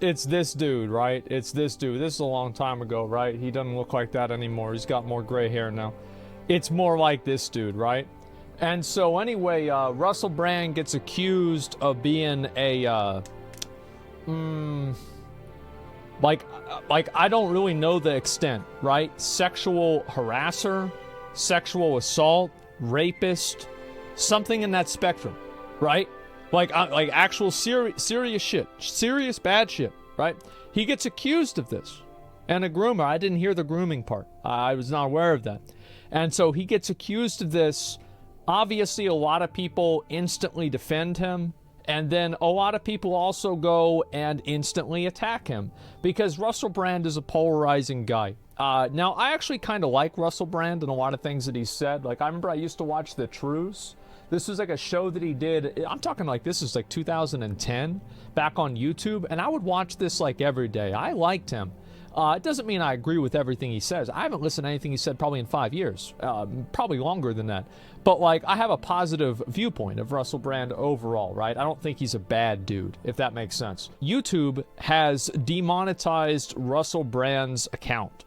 It's this dude, right? It's this dude. This is a long time ago, right? He doesn't look like that anymore. He's got more gray hair now. It's more like this dude, right? And so anyway, Russell Brand gets accused of being a, like I don't really know the extent, right? Sexual harasser, sexual assault, rapist, something in that spectrum, right? Like actual serious shit, serious bad shit, right? He gets accused of this. And a groomer, I didn't hear the grooming part. I was not aware of that. And so he gets accused of this. Obviously, a lot of people instantly defend him. And then a lot of people also go and instantly attack him. Because Russell Brand is a polarizing guy. Now, I actually kind of like Russell Brand and a lot of things that he said. Like, I remember I used to watch The Truths. This was like a show that he did. I'm talking like this is like 2010 back on YouTube. And I would watch this like every day. I liked him. It doesn't mean I agree with everything he says. I haven't listened to anything he said probably in 5 years. Probably longer than that. But like I have a positive viewpoint of Russell Brand overall, right? I don't think he's a bad dude, if that makes sense. YouTube has demonetized Russell Brand's account.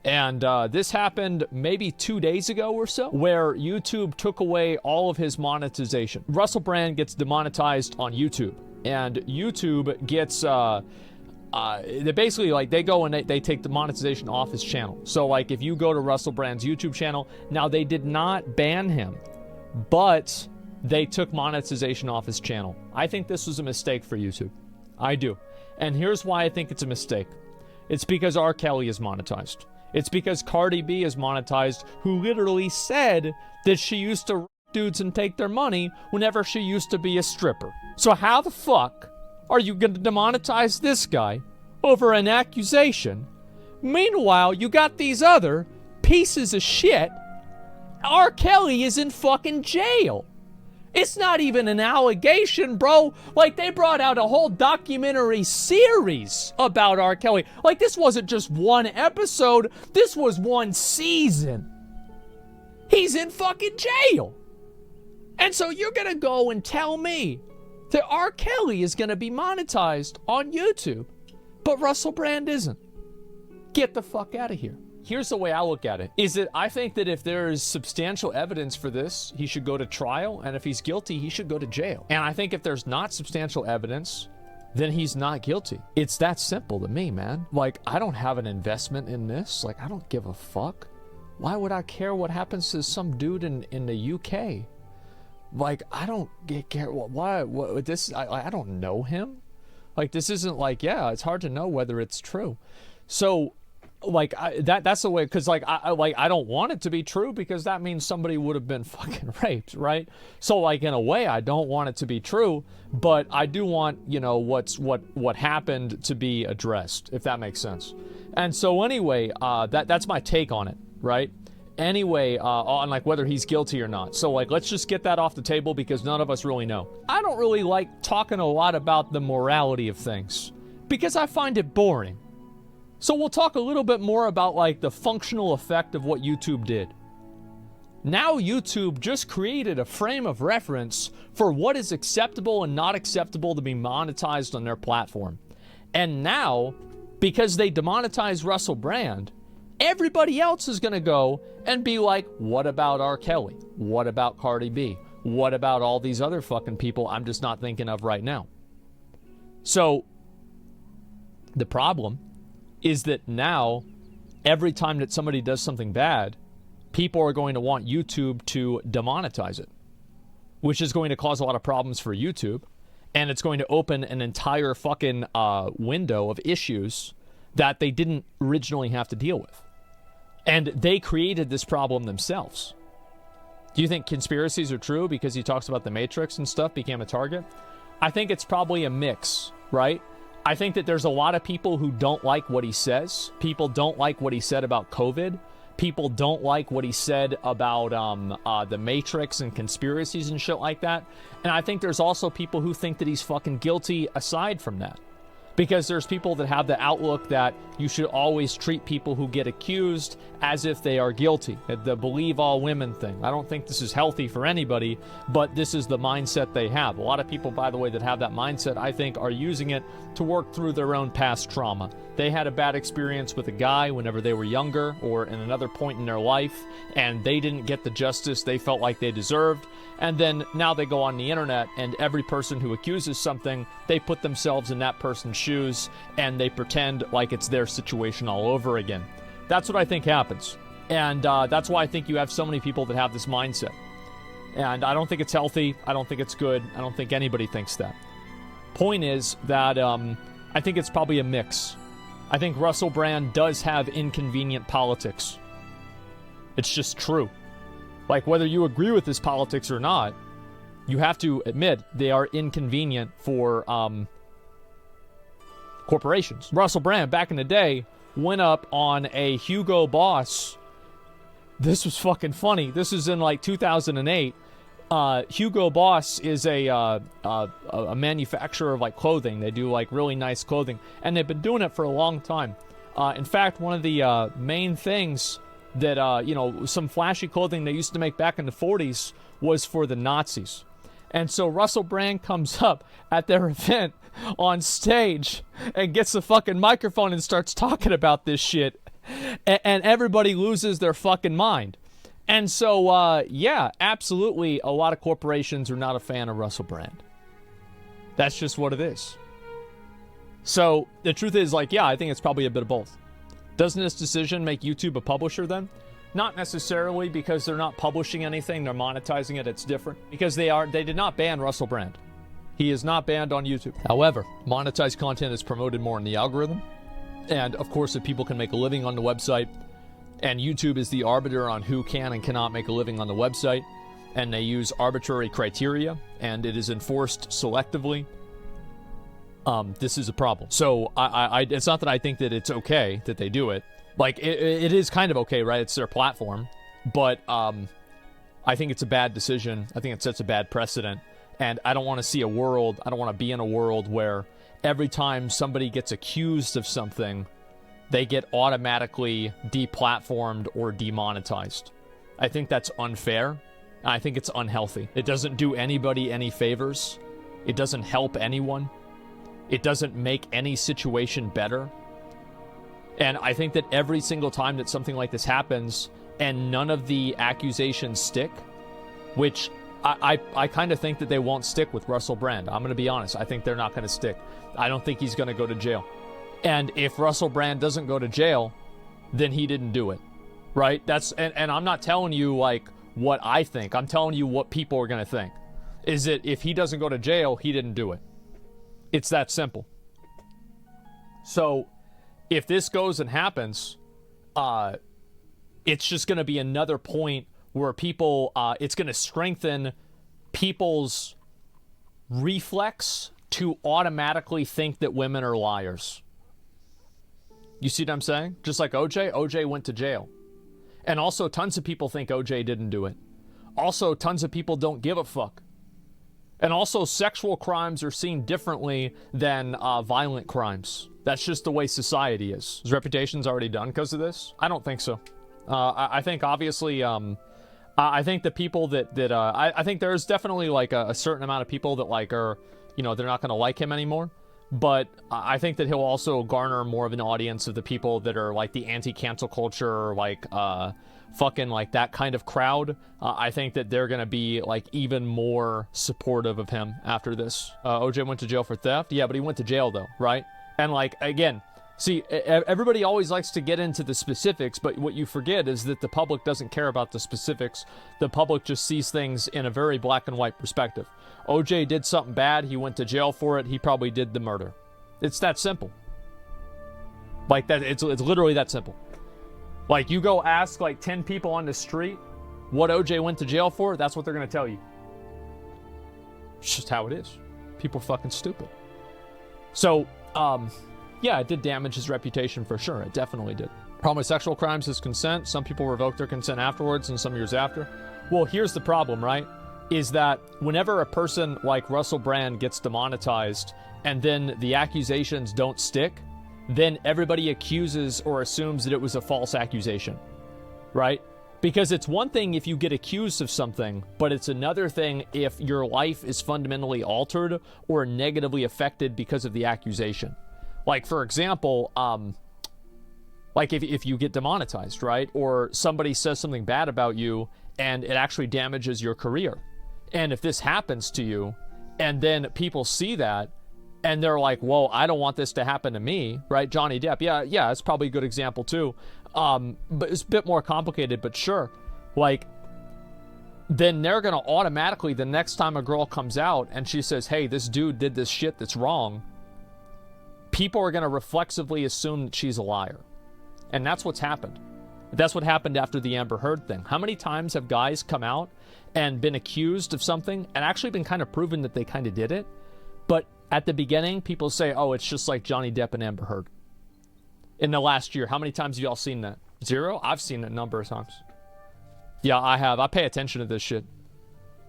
And this happened maybe 2 days ago or so, where YouTube took away all of his monetization. Russell Brand gets demonetized on YouTube, and YouTube gets, they basically, like, they go and they take the monetization off his channel. So, like, if you go to Russell Brand's YouTube channel, now they did not ban him, but they took monetization off his channel. I think this was a mistake for YouTube. I do. And here's why I think it's a mistake. It's because R. Kelly is monetized. It's because Cardi B is monetized, who literally said that she used to rape dudes and take their money whenever she used to be a stripper. So how the fuck are you going to demonetize this guy over an accusation? Meanwhile, you got these other pieces of shit. R. Kelly is in fucking jail. It's not even an allegation, bro. Like, they brought out a whole documentary series about R. Kelly. Like, this wasn't just one episode. This was one season. He's in fucking jail. And so you're gonna go and tell me that R. Kelly is gonna be monetized on YouTube, but Russell Brand isn't. Get the fuck out of here. Here's the way I look at it, is that I think that if there is substantial evidence for this, he should go to trial, and if he's guilty, he should go to jail. And I think if there's not substantial evidence, then he's not guilty. It's that simple to me, man. Like, I don't have an investment in this. Like, I don't give a fuck. Why would I care what happens to some dude in the UK? Like, I don't care. Why? What this? I don't know him. Like, this isn't like, yeah, it's hard to know whether it's true. So, like, that's the way, because like I don't want it to be true, because that means somebody would have been fucking raped, right? So, like, in a way, I don't want it to be true, but I do want, you know, what happened to be addressed, if that makes sense. And so anyway, that's my take on it, right? Anyway, on like whether he's guilty or not. So, like, let's just get that off the table, because none of us really know. I don't really like talking a lot about the morality of things, because I find it boring. So we'll talk a little bit more about, like, the functional effect of what YouTube did. Now YouTube just created a frame of reference for what is acceptable and not acceptable to be monetized on their platform. And now, because they demonetized Russell Brand, everybody else is going to go and be like, what about R. Kelly? What about Cardi B? What about all these other fucking people I'm just not thinking of right now? So, the problem is that now, every time that somebody does something bad, people are going to want YouTube to demonetize it, which is going to cause a lot of problems for YouTube, and it's going to open an entire fucking window of issues that they didn't originally have to deal with. And they created this problem themselves. Do you think conspiracies are true because he talks about the Matrix and stuff became a target? I think it's probably a mix, right? I think that there's a lot of people who don't like what he says. People don't like what he said about COVID. People don't like what he said about the Matrix and conspiracies and shit like that. And I think there's also people who think that he's fucking guilty aside from that. Because there's people that have the outlook that you should always treat people who get accused as if they are guilty. The believe all women thing. I don't think this is healthy for anybody, but this is the mindset they have. A lot of people, by the way, that have that mindset, I think, are using it to work through their own past trauma. They had a bad experience with a guy whenever they were younger or in another point in their life, and they didn't get the justice they felt like they deserved. And then now they go on the internet, and every person who accuses something, they put themselves in that person's shoes, and they pretend like it's their situation all over again. That's what I think happens. And that's why I think you have so many people that have this mindset. And I don't think it's healthy. I don't think it's good. I don't think anybody thinks that. Point is that I think it's probably a mix. I think Russell Brand does have inconvenient politics. It's just true. Like, whether you agree with his politics or not, you have to admit they are inconvenient for corporations. Russell Brand, back in the day, went up on a Hugo Boss. This was fucking funny. This is in, like, 2008. Hugo Boss is a manufacturer of, like, clothing. They do, like, really nice clothing. And they've been doing it for a long time. In fact, one of the main things that, some flashy clothing they used to make back in the 40s was for the Nazis. And so Russell Brand comes up at their event on stage and gets the fucking microphone and starts talking about this shit. And everybody loses their fucking mind. And so, yeah, absolutely, a lot of corporations are not a fan of Russell Brand. That's just what it is. So the truth is, like, yeah, I think it's probably a bit of both. Doesn't this decision make YouTube a publisher then? Not necessarily, because they're not publishing anything, they're monetizing it, it's different. Because they did not ban Russell Brand. He is not banned on YouTube. However, monetized content is promoted more in the algorithm. And of course, if people can make a living on the website, and YouTube is the arbiter on who can and cannot make a living on the website, and they use arbitrary criteria, and it is enforced selectively, this is a problem. So it's not that I think that it's okay that they do it. Like, it is kind of okay, right? It's their platform. But I think it's a bad decision. I think it sets a bad precedent. And I don't want to see a world, I don't want to be in a world where every time somebody gets accused of something, they get automatically deplatformed or demonetized. I think that's unfair. I think it's unhealthy. It doesn't do anybody any favors. It doesn't help anyone. It doesn't make any situation better. And I think that every single time that something like this happens and none of the accusations stick, which I kind of think that they won't stick with Russell Brand. I'm going to be honest. I think they're not going to stick. I don't think he's going to go to jail. And if Russell Brand doesn't go to jail, then he didn't do it. Right? And I'm not telling you, like, what I think. I'm telling you what people are going to think. Is that if he doesn't go to jail, he didn't do it. It's that simple. So, if this goes and happens, it's just going to be another point where people, it's going to strengthen people's reflex to automatically think that women are liars. You see what I'm saying? Just like OJ went to jail. And also, tons of people think OJ didn't do it. Also, tons of people don't give a fuck. And also, sexual crimes are seen differently than violent crimes. That's just the way society is. His reputation's already done because of this? I don't think so. I think, obviously, I think the people I think there's definitely, like, a certain amount of people that, like, are, they're not going to like him anymore. But I think that he'll also garner more of an audience of the people that are, like, the anti-cancel culture, like, fucking, like, that kind of crowd. I think that they're going to be, like, even more supportive of him after this. OJ went to jail for theft? Yeah, but he went to jail, though, right? And, like, again, see, everybody always likes to get into the specifics, but what you forget is that the public doesn't care about the specifics. The public just sees things in a very black and white perspective. OJ did something bad, he went to jail for it, he probably did the murder. It's that simple. Like, that, it's literally that simple. Like, you go ask, like, 10 people on the street what OJ went to jail for, that's what they're going to tell you. It's just how it is. People are fucking stupid. So, yeah, it did damage his reputation for sure. It definitely did. Problem with sexual crimes is consent. Some people revoke their consent afterwards and some years after. Well, here's the problem, right? is that whenever a person like Russell Brand gets demonetized and then the accusations don't stick, then everybody accuses or assumes that it was a false accusation, right? Because it's one thing if you get accused of something, but it's another thing if your life is fundamentally altered or negatively affected because of the accusation. Like, for example, like if you get demonetized, right? Or somebody says something bad about you and it actually damages your career. And if this happens to you and then people see that and they're like, whoa, I don't want this to happen to me, right? Johnny Depp, yeah, it's probably a good example too. But it's a bit more complicated, but sure. Like, then they're going to automatically, the next time a girl comes out and she says, hey, this dude did this shit that's wrong, people are going to reflexively assume that she's a liar. And that's what's happened. That's what happened after the Amber Heard thing. How many times have guys come out and been accused of something and actually been kind of proven that they kind of did it? But at the beginning, people say, oh, it's just like Johnny Depp and Amber Heard. In the last year, how many times have y'all seen that? 0? I've seen it a number of times. Yeah, I have. I pay attention to this shit.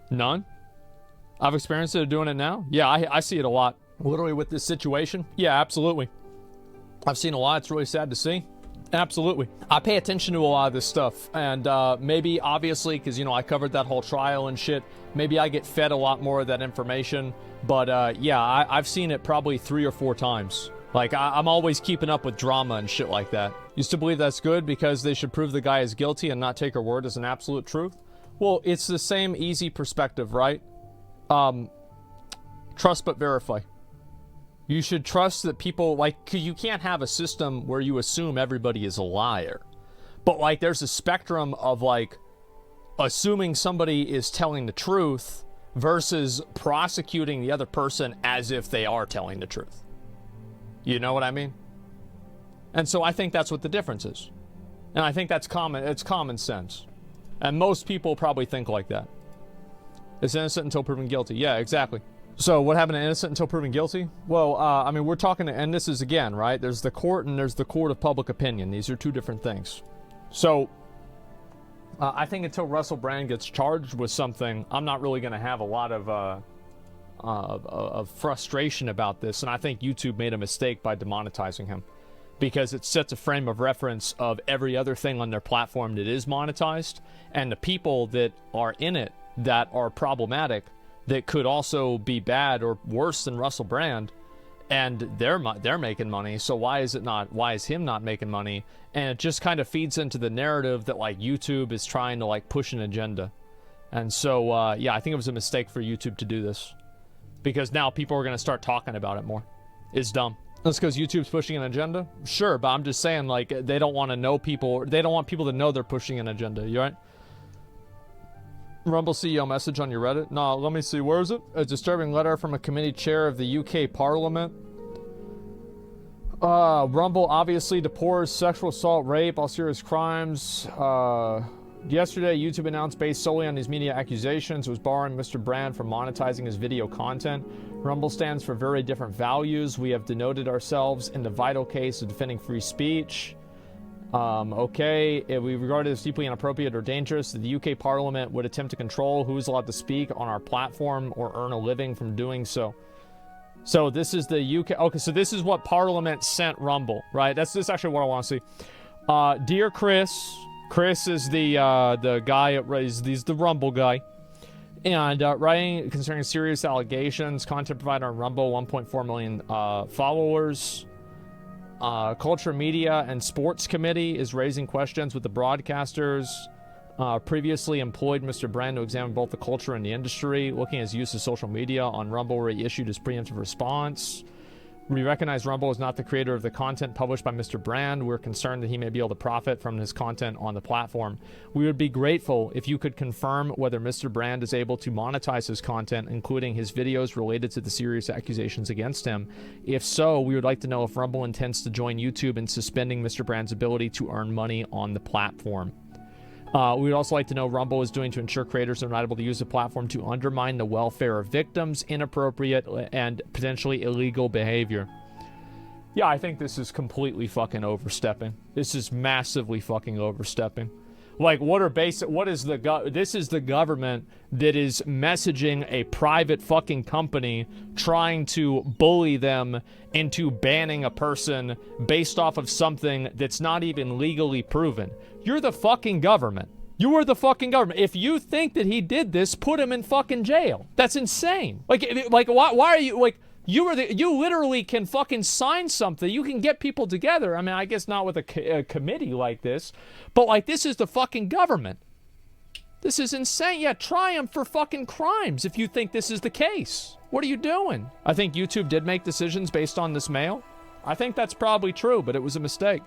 None? I've experienced it doing it now? Yeah, I see it a lot. Literally with this situation? Yeah, absolutely. I've seen a lot. It's really sad to see. Absolutely. I pay attention to a lot of this stuff. And maybe, obviously, because, you know, I covered that whole trial and shit, maybe I get fed a lot more of that information. But, yeah, I've seen it probably 3 or 4 times. Like, I'm always keeping up with drama and shit like that. Used to believe that's good because they should prove the guy is guilty and not take her word as an absolute truth. Well, it's the same easy perspective, right? Trust but verify. You should trust that people, like, 'cause you can't have a system where you assume everybody is a liar. But, like, there's a spectrum of, like, assuming somebody is telling the truth versus prosecuting the other person as if they are telling the truth. You know what I mean? And so I think that's what the difference is. And I think that's common. It's common sense. And most people probably think like that. It's innocent until proven guilty. Yeah, exactly. So what happened to innocent until proven guilty? Well, I mean, we're talking, and this is again, right? There's the court and there's the court of public opinion. These are two different things. So I think until Russell Brand gets charged with something, I'm not really going to have a lot of frustration about this. And I think YouTube made a mistake by demonetizing him because it sets a frame of reference of every other thing on their platform that is monetized, and the people that are in it that are problematic that could also be bad or worse than Russell Brand, and they're making money. So why is him not making money? And it just kind of feeds into the narrative that, like, YouTube is trying to, like, push an agenda. And so yeah, I think it was a mistake for YouTube to do this because now people are going to start talking about it more. It's dumb. That's because YouTube's pushing an agenda? Sure, but I'm just saying, like, they don't want to know people. They don't want people to know they're pushing an agenda. You right? Rumble CEO message on your Reddit? No, let me see. Where is it? A disturbing letter from a committee chair of the UK Parliament. Rumble obviously deplores sexual assault, rape, all serious crimes. Yesterday, YouTube announced based solely on these media accusations, it was barring Mr. Brand from monetizing his video content. Rumble stands for very different values. We have denoted ourselves in the vital case of defending free speech. Okay, if we regard it as deeply inappropriate or dangerous, the UK Parliament would attempt to control who is allowed to speak on our platform or earn a living from doing so. So this is the UK. Okay, so this is what Parliament sent Rumble, right? This is actually what I want to see. Dear Chris. Chris is the guy. He's the Rumble guy. And writing concerning serious allegations. Content provider on Rumble, 1.4 million followers. Culture, Media, and Sports Committee is raising questions with the broadcasters. Previously employed Mr. Brand to examine both the culture and the industry, looking at his use of social media. On Rumble, where he issued his preemptive response. We recognize Rumble is not the creator of the content published by Mr. Brand. We're concerned that he may be able to profit from his content on the platform. We would be grateful if you could confirm whether Mr. Brand is able to monetize his content, including his videos related to the serious accusations against him. If so, we would like to know if Rumble intends to join YouTube in suspending Mr. Brand's ability to earn money on the platform. We would also like to know what Rumble is doing to ensure creators are not able to use the platform to undermine the welfare of victims, inappropriate and potentially illegal behavior. Yeah, I think this is completely fucking overstepping. This is massively fucking overstepping. Like, this is the government that is messaging a private fucking company trying to bully them into banning a person based off of something that's not even legally proven. You're the fucking government. You are the fucking government. If you think that he did this, put him in fucking jail. That's insane. Like why are you, like, you literally can fucking sign something. You can get people together. I mean, I guess not with a committee like this, but like, this is the fucking government. This is insane. Yeah, try him for fucking crimes if you think this is the case. What are you doing? I think YouTube did make decisions based on this mail. I think that's probably true, but it was a mistake.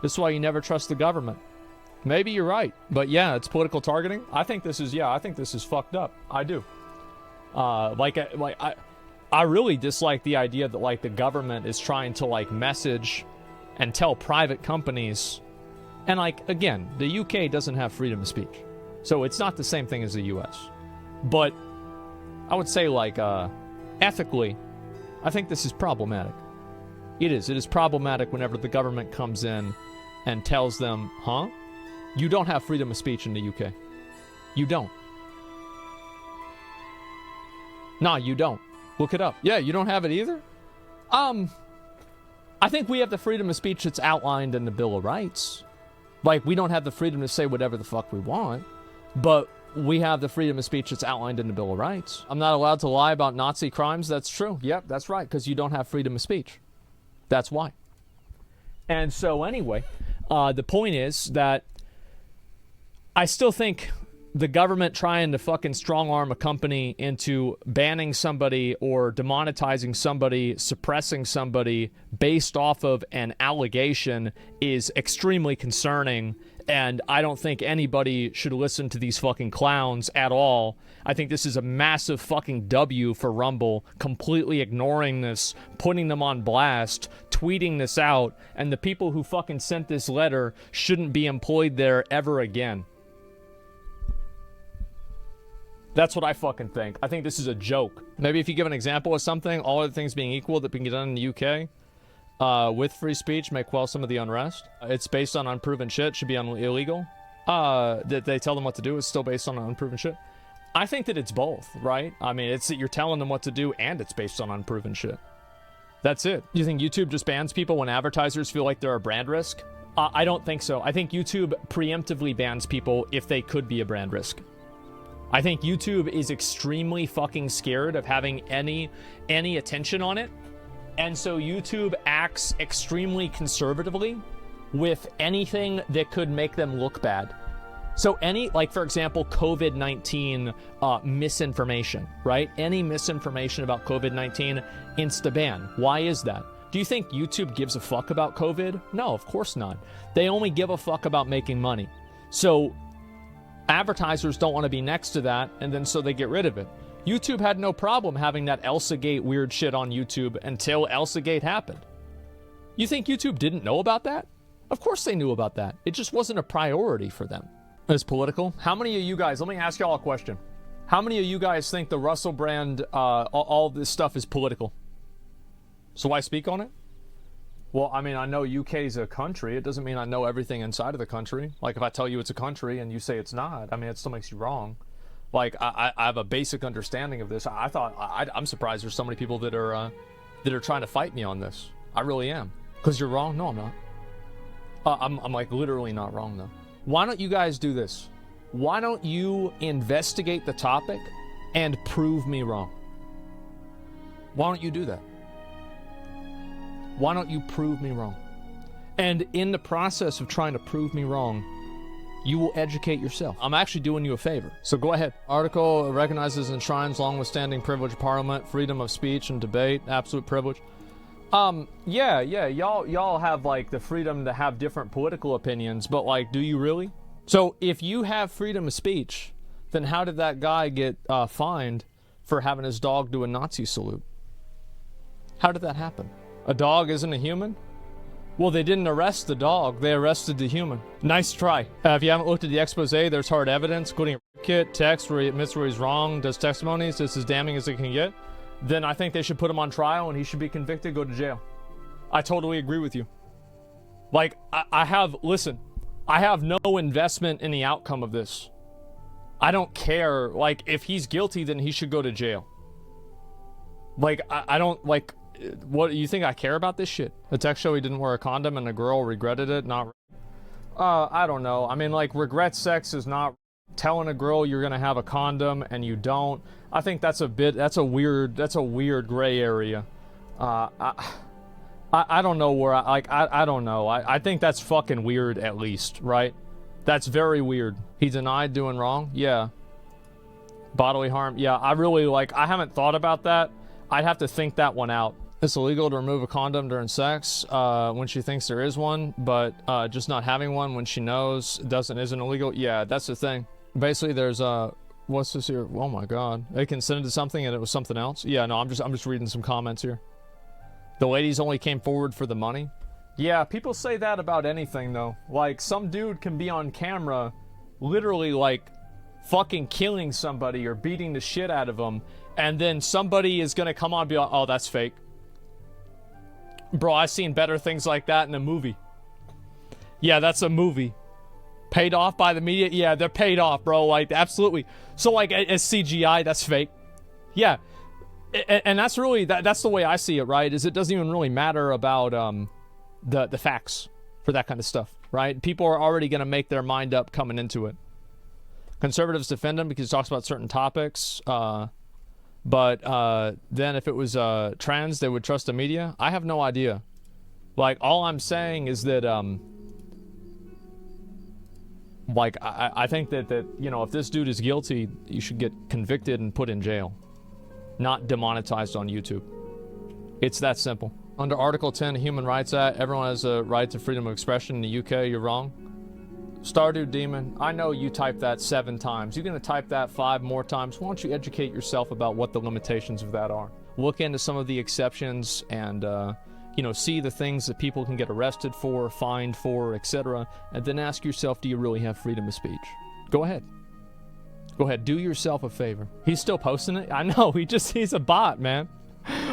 This is why you never trust the government. Maybe you're right, but yeah, it's political targeting. I think this is fucked up. I do. I really dislike the idea that, like, the government is trying to, like, message and tell private companies. And, like, again, the UK doesn't have freedom of speech, so it's not the same thing as the US. But I would say, like, ethically, I think this is problematic. It is problematic whenever the government comes in and tells them, huh? You don't have freedom of speech in the UK. You don't. Nah, you don't. Look it up. Yeah, you don't have it either? I think we have the freedom of speech that's outlined in the Bill of Rights. Like, we don't have the freedom to say whatever the fuck we want, but we have the freedom of speech that's outlined in the Bill of Rights. I'm not allowed to lie about Nazi crimes. That's true. Yep, that's right, because you don't have freedom of speech. That's why. And so anyway, the point is that I still think the government trying to fucking strong-arm a company into banning somebody or demonetizing somebody, suppressing somebody based off of an allegation is extremely concerning, and I don't think anybody should listen to these fucking clowns at all. I think this is a massive fucking W for Rumble, completely ignoring this, putting them on blast, tweeting this out, and the people who fucking sent this letter shouldn't be employed there ever again. That's what I fucking think. I think this is a joke. Maybe if you give an example of something, all other things being equal, that can get done in the UK, with free speech, may quell some of the unrest. It's based on unproven shit, should be illegal. That they tell them what to do is still based on unproven shit. I think that it's both, right? I mean, it's that you're telling them what to do and it's based on unproven shit. That's it. Do you think YouTube just bans people when advertisers feel like they're a brand risk? I don't think so. I think YouTube preemptively bans people if they could be a brand risk. I think YouTube is extremely fucking scared of having any attention on it. And so YouTube acts extremely conservatively with anything that could make them look bad. So like, for example, COVID-19 misinformation, right? Any misinformation about COVID-19, insta-ban. Why is that? Do you think YouTube gives a fuck about COVID? No, of course not. They only give a fuck about making money. So advertisers don't want to be next to that, and then so they get rid of it. YouTube had no problem having that ElsaGate weird shit on YouTube until ElsaGate happened. You think YouTube didn't know about that? Of course they knew about that. It just wasn't a priority for them. It's political. How many of you guys, let me ask y'all a question. How many of you guys think the Russell brand, all this stuff is political? So why speak on it? Well, I mean, I know UK is a country. It doesn't mean I know everything inside of the country. Like, if I tell you it's a country and you say it's not, I mean, it still makes you wrong. Like, I have a basic understanding of this. I'm surprised there's so many people that are trying to fight me on this. I really am. Because you're wrong? No, I'm not. I'm like literally not wrong, though. Why don't you guys do this? Why don't you investigate the topic and prove me wrong? Why don't you do that? Why don't you prove me wrong? And in the process of trying to prove me wrong, you will educate yourself. I'm actually doing you a favor. So go ahead. Article recognizes and enshrines long-withstanding privilege of parliament, freedom of speech and debate, absolute privilege. Yeah, y'all have, like, the freedom to have different political opinions, but, like, do you really? So if you have freedom of speech, then how did that guy get fined for having his dog do a Nazi salute? How did that happen? A dog isn't a human? Well, they didn't arrest the dog. They arrested the human. Nice try. If you haven't looked at the expose, there's hard evidence, including a kit, text where he admits where he's wrong, does testimonies. It's as damning as it can get. Then I think they should put him on trial and he should be convicted, go to jail. I totally agree with you. Like, listen, I have no investment in the outcome of this. I don't care. Like, if he's guilty, then he should go to jail. Like, I don't, like, what, you think I care about this shit? The text show he didn't wear a condom and the girl regretted it? Not, I don't know. I mean, like, regret sex is not telling a girl you're gonna have a condom and you don't. I think that's a weird gray area. I don't know where I don't know. I think that's fucking weird, at least, right? That's very weird. He denied doing wrong? Yeah. Bodily harm? Yeah, I really, like, I haven't thought about that. I'd have to think that one out. It's illegal to remove a condom during sex when she thinks there is one, but just not having one when she knows isn't illegal. Yeah, that's the thing. Basically, there's what's this here? Oh my god, they consented to something and it was something else. Yeah, no, I'm just reading some comments here. The ladies only came forward for the money. Yeah, people say that about anything though. Like, some dude can be on camera, literally like fucking killing somebody or beating the shit out of them, and then somebody is gonna come on and be like, oh, that's fake. Bro, I've seen better things like that in a movie. Yeah, that's a movie. Paid off by the media? Yeah, they're paid off, bro. Like, absolutely. So, like, as CGI, that's fake. Yeah. And that's really, that's the way I see it, right? Is it doesn't even really matter about the facts for that kind of stuff, right? People are already going to make their mind up coming into it. Conservatives defend him because he talks about certain topics. But then if it was trans, they would trust the media? I have no idea. Like, all I'm saying is that, like, I think that, you know, if this dude is guilty, you should get convicted and put in jail. Not demonetized on YouTube. It's that simple. Under Article 10 Human Rights Act, everyone has a right to freedom of expression. In the UK, you're wrong. Stardew Demon, I know you typed that 7 times. You're going to type that 5 more times. Why don't you educate yourself about what the limitations of that are? Look into some of the exceptions and, you know, see the things that people can get arrested for, fined for, etc. And then ask yourself, do you really have freedom of speech? Go ahead. Go ahead. Do yourself a favor. He's still posting it? I know. He's a bot, man.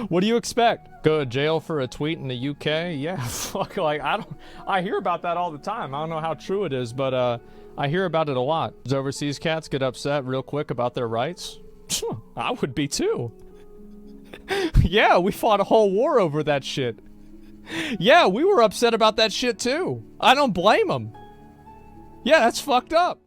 What do you expect? Go to jail for a tweet in the UK? Yeah, fuck, like, I hear about that all the time. I don't know how true it is, but I hear about it a lot. Does overseas cats get upset real quick about their rights? I would be too. Yeah, we fought a whole war over that shit. Yeah, we were upset about that shit too. I don't blame them. Yeah, that's fucked up.